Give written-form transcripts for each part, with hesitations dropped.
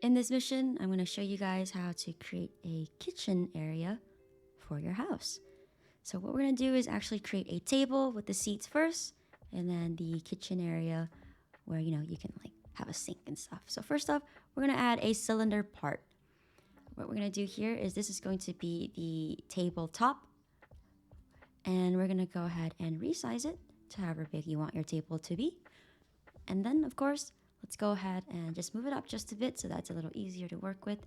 In this mission, I'm going to show you guys how to create a kitchen area for your house. So what we're going to do is actually create a table with the seats first, and then the kitchen area where, you can like have a sink and stuff. So first off, we're going to add a cylinder part. What we're going to do here is this is going to be the tabletop, and we're going to go ahead and resize it to however big you want your table to be. And then, of course, let's go ahead and just move it up just a bit so that's a little easier to work with,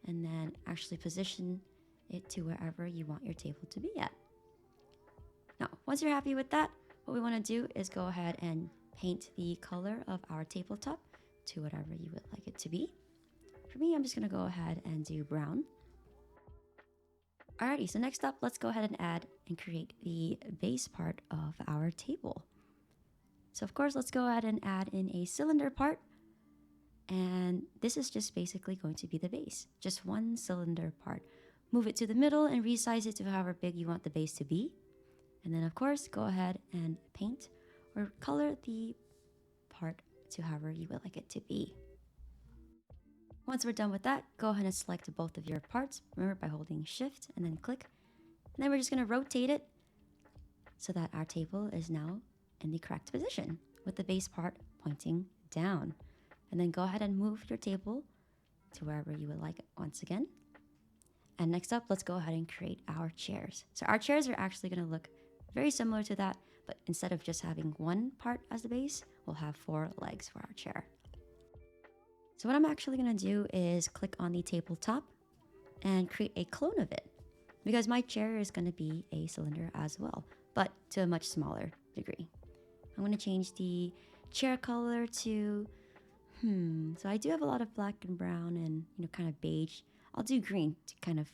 and then actually position it to wherever you want your table to be at. Now, once you're happy with that, what we want to do is go ahead and paint the color of our tabletop to whatever you would like it to be. For me, I'm just going to go ahead and do brown. Alrighty, so next up, let's go ahead and add and create the base part of our table. So of course, let's go ahead and add in a cylinder part. And this is just basically going to be the base, just one cylinder part. Move it to the middle and resize it to however big you want the base to be. And then of course, go ahead and paint or color the part to however you would like it to be. Once we're done with that, go ahead and select both of your parts. Remember, by holding Shift and then click. And then we're just going to rotate it so that our table is now in the correct position with the base part pointing down. And then go ahead and move your table to wherever you would like it once again. And next up, let's go ahead and create our chairs. So our chairs are actually going to look very similar to that, but instead of just having one part as the base, we'll have 4 legs for our chair. So what I'm actually going to do is click on the tabletop and create a clone of it, because my chair is going to be a cylinder as well, but to a much smaller degree. I'm going to change the chair color to, so I do have a lot of black and brown and, kind of beige. I'll do green to kind of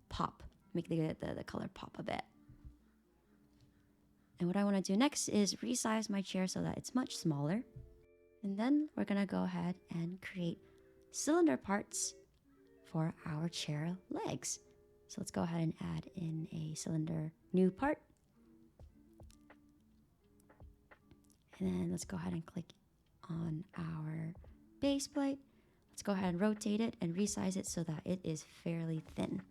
pop, make the color pop a bit. And what I want to do next is resize my chair so that it's much smaller. And then we're going to go ahead and create cylinder parts for our chair legs. So let's go ahead and add in a cylinder new part. And then let's go ahead and click on our base plate. Let's go ahead and rotate it and resize it so that it is fairly thin.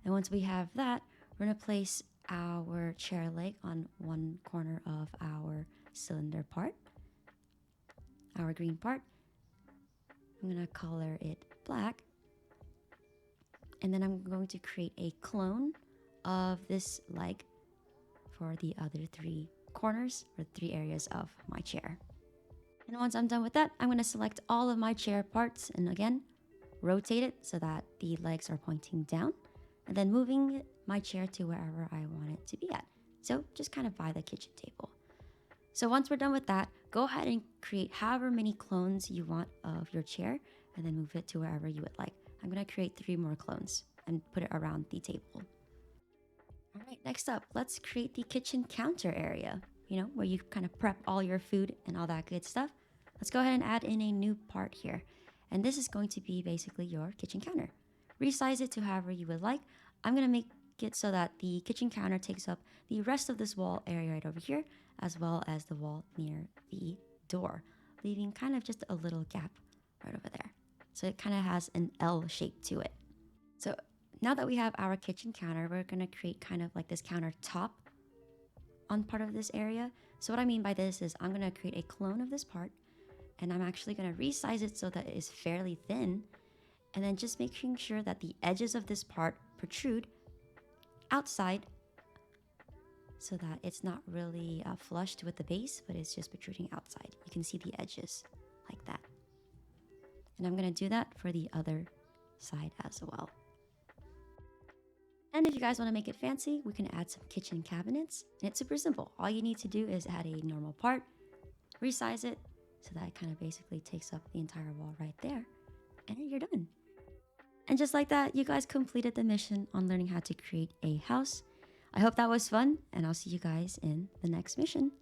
And once we have that, we're going to place our chair leg on one corner of our cylinder part, our green part. I'm going to color it black. And then I'm going to create a clone of this leg for the other 3 corners or 3 areas of my chair. And once I'm done with that, I'm going to select all of my chair parts and again, rotate it so that the legs are pointing down, and then moving my chair to wherever I want it to be at. So just kind of by the kitchen table. So once we're done with that, go ahead and create however many clones you want of your chair and then move it to wherever you would like. I'm going to create 3 more clones and put it around the table. All right, next up, let's create the kitchen counter area, where you kind of prep all your food and all that good stuff. Let's go ahead and add in a new part here. And this is going to be basically your kitchen counter. Resize it to however you would like. I'm going to make it so that the kitchen counter takes up the rest of this wall area right over here, as well as the wall near the door, leaving kind of just a little gap right over there. So it kind of has an L shape to it. So now that we have our kitchen counter, we're going to create kind of like this countertop on part of this area. So what I mean by this is I'm going to create a clone of this part, and I'm actually going to resize it so that it is fairly thin, and then just making sure that the edges of this part protrude outside so that it's not really flushed with the base, but it's just protruding outside. You can see the edges like that. And I'm going to do that for the other side as well. And if you guys want to make it fancy, we can add some kitchen cabinets. And it's super simple. All you need to do is add a normal part, resize it so that it kind of basically takes up the entire wall right there. And you're done. And just like that, you guys completed the mission on learning how to create a house. I hope that was fun, and I'll see you guys in the next mission.